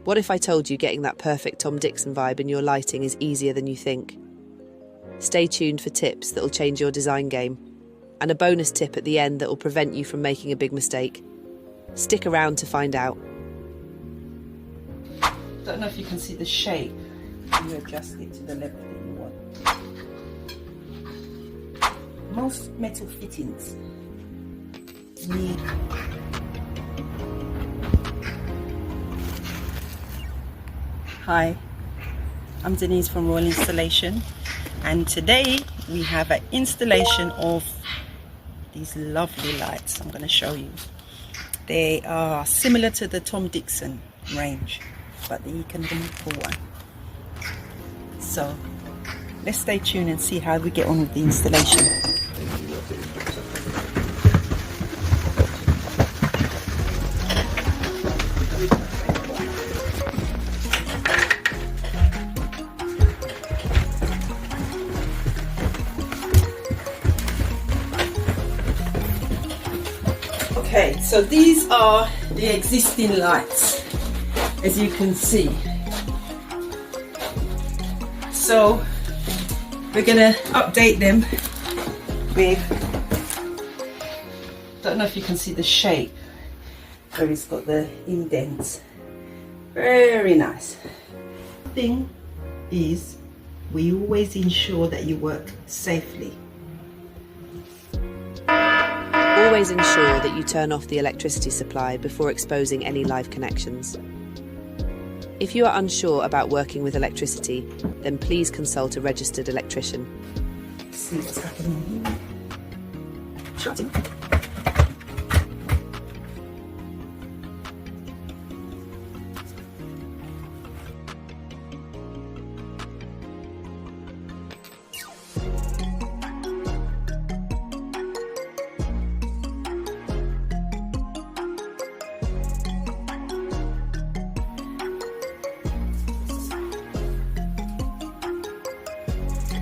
What if I told you getting that perfect Tom Dixon vibe in your lighting is easier than you think? Stay tuned for tips that will change your design game, and a bonus tip at the end that will prevent you from making a big mistake. Stick around to find out. Don't know if you can see the shape. You adjust it to the level that you want. Most metal fittings need Hi, I'm Denise from Royale Installation, and today we have an installation of these lovely lights. I'm going to show you. They are similar to the Tom Dixon range, but the economical one. So let's stay tuned and see how we get on with the installation. Okay, so these are the existing lights, as you can see. So we're gonna update them with, don't know if you can see the shape where it's got the indents. Very nice. Thing is, we always ensure that you work safely. Always ensure that you turn off the electricity supply before exposing any live connections. If you are unsure about working with electricity, then please consult a registered electrician. Let's see what's happening here. Shutting.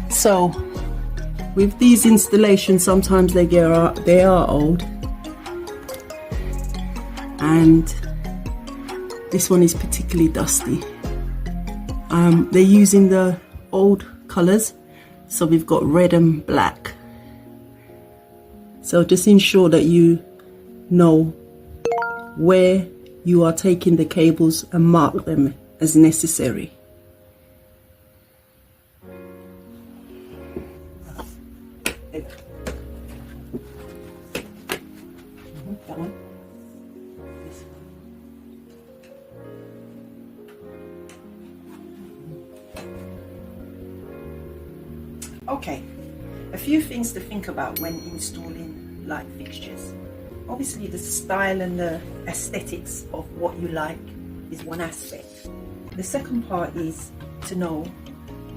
So with these installations, sometimes they are old, and this one is particularly dusty. They're using the old colors, so we've got red and black. So just ensure that you know where you are taking the cables and mark them as necessary. That one. This one. Okay, a few things to think about when installing light fixtures. Obviously the style and the aesthetics of what you like is one aspect. The second part is to know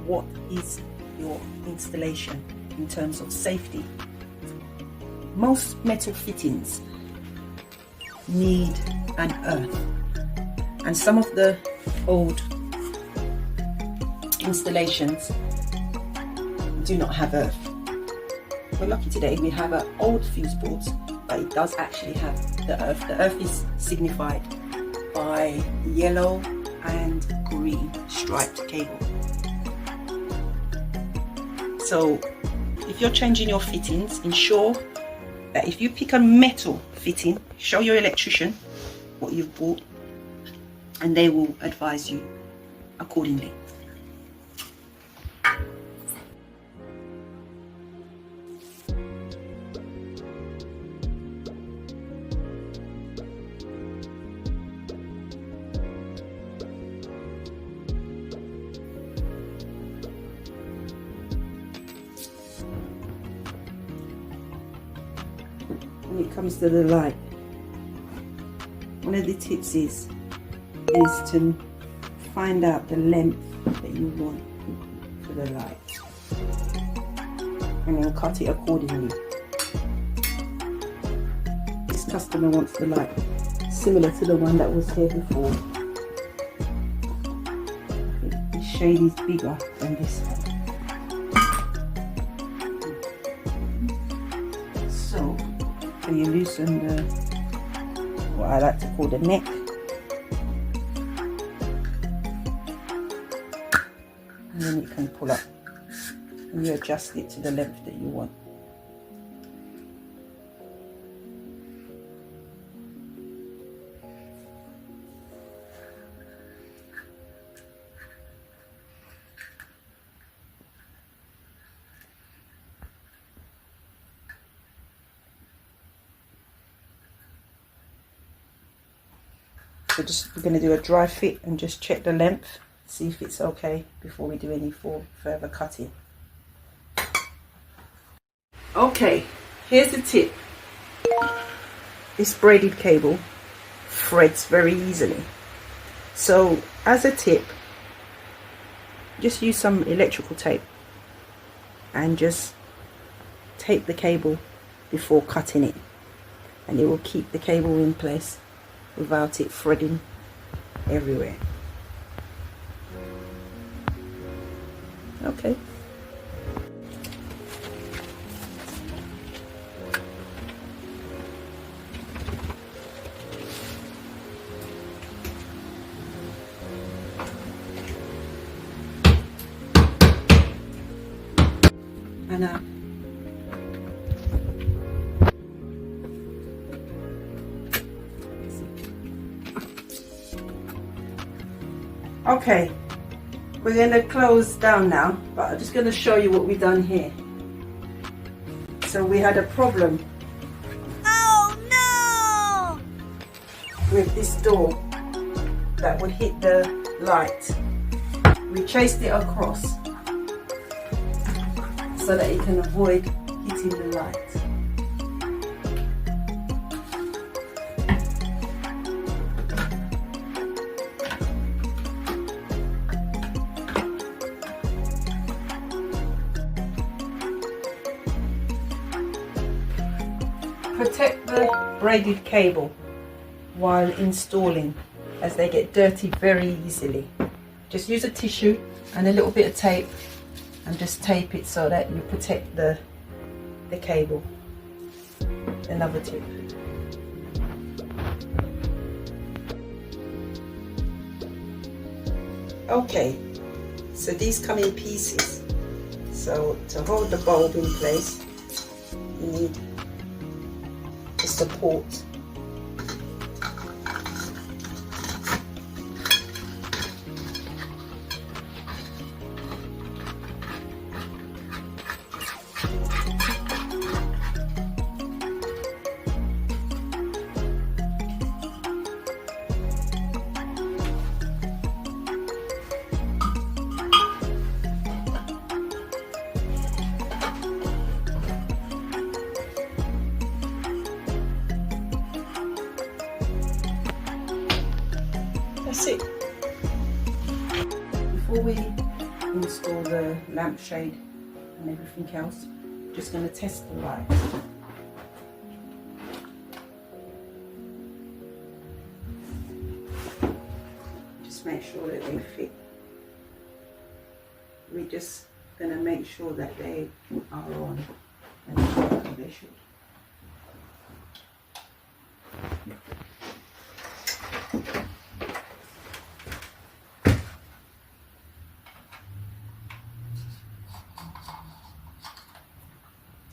what is your installation in terms of safety. Most metal fittings need an earth, and some of the old installations do not have earth. We're lucky today we have an old fuse board, but it does actually have the earth. The earth is signified by yellow and green striped cable. So if you're changing your fittings, ensure that if you pick a metal fitting, show your electrician what you've bought, and they will advise you accordingly. When it comes to the light, one of the tips is to find out the length that you want for the light, and then cut it accordingly. This customer wants the light similar to the one that was here before. The shade is bigger than this one. So you loosen the, what I like to call the neck, and then it can pull up, and you adjust it to the length that you want. So just we're going to do a dry fit and just check the length, see if it's okay before we do any further cutting. Okay, here's the tip. This braided cable threads very easily. So as a tip, just use some electrical tape and just tape the cable before cutting it, and it will keep the cable in place without it threading everywhere. Okay. And okay, we're going to close down now, but I'm just going to show you what we've done here. So we had a problem with this door that would hit the light. We chased it across so that it can avoid hitting the light. Protect the braided cable while installing, as they get dirty very easily. Just use a tissue and a little bit of tape and just tape it so that you protect the cable. Another tip. Okay, so these come in pieces. So to hold the bulb in place, you need the support. That's it. Before we install the lampshade and everything else, I'm just going to test the light. Just make sure that they fit. We're just going to make sure that they are on and they should.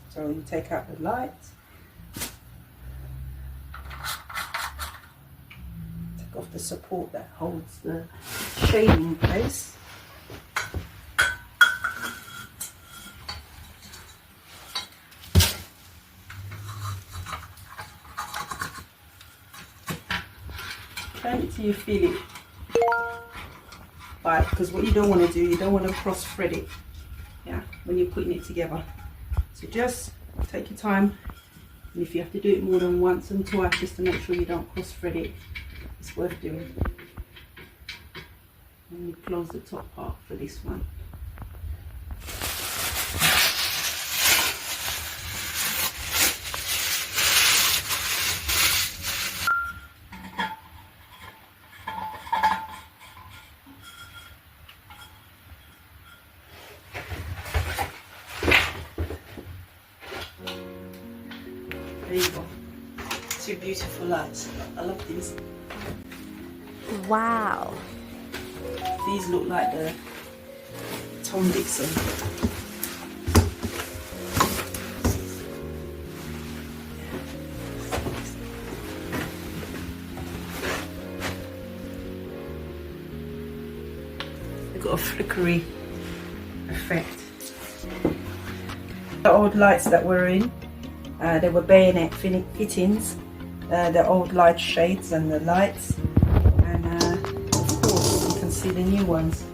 So you take out the light, take off the support that holds the shade in place. Turn it till you feel it. Right, because what you don't want to do, you don't want to cross thread it, yeah, when you're putting it together. So just take your time, and if you have to do it more than once and twice just to make sure you don't cross thread it, it's worth doing. And you close the top part for this one. There you go. Two beautiful lights. I love these. Wow. These look like the Tom Dixon. They've got a flickery effect. The old lights that were in, they were bayonet fittings, the old light shades and the lights, and of course you can see the new ones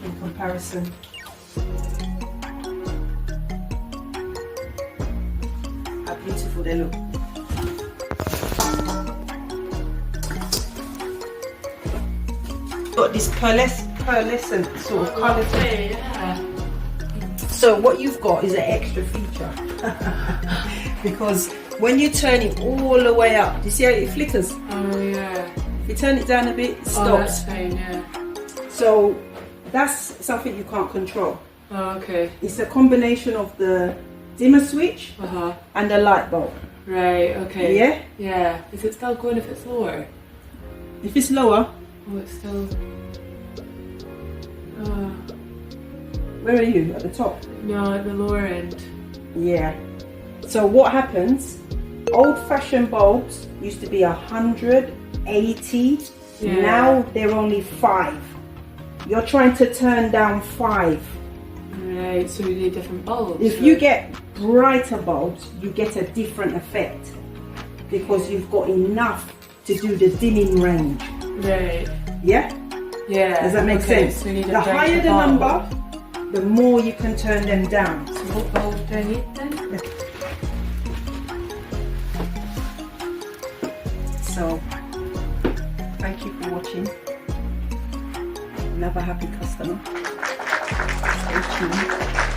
in comparison. How beautiful they look. Got this pearlescent sort of colour. Yeah. So what you've got is an extra feature. Because when you turn it all the way up, do you see how it flickers? Oh yeah. If you turn it down a bit, it Oh, stops. that's fine, yeah. So that's something you can't control. Oh, okay. It's a combination of the dimmer switch Uh-huh. and the light bulb. Right, okay. Yeah? Yeah. Is it still going if it's lower? If it's lower, Oh, it's still... Oh, where are you? At the top? no, at the lower end. Yeah. So what happens, old-fashioned bulbs used to be 180. Yeah. Now they're only 5. You're trying to turn down 5. Right, so you need different bulbs. If you get brighter bulbs, you get a different effect because you've got enough to do the dimming range. Right. Yeah? Yeah. Does that make okay, sense? So you need a The higher brighter the bulb. number, the more you can turn them down. So what bulb do I need then? So, thank you for watching. Another happy customer. Stay tuned.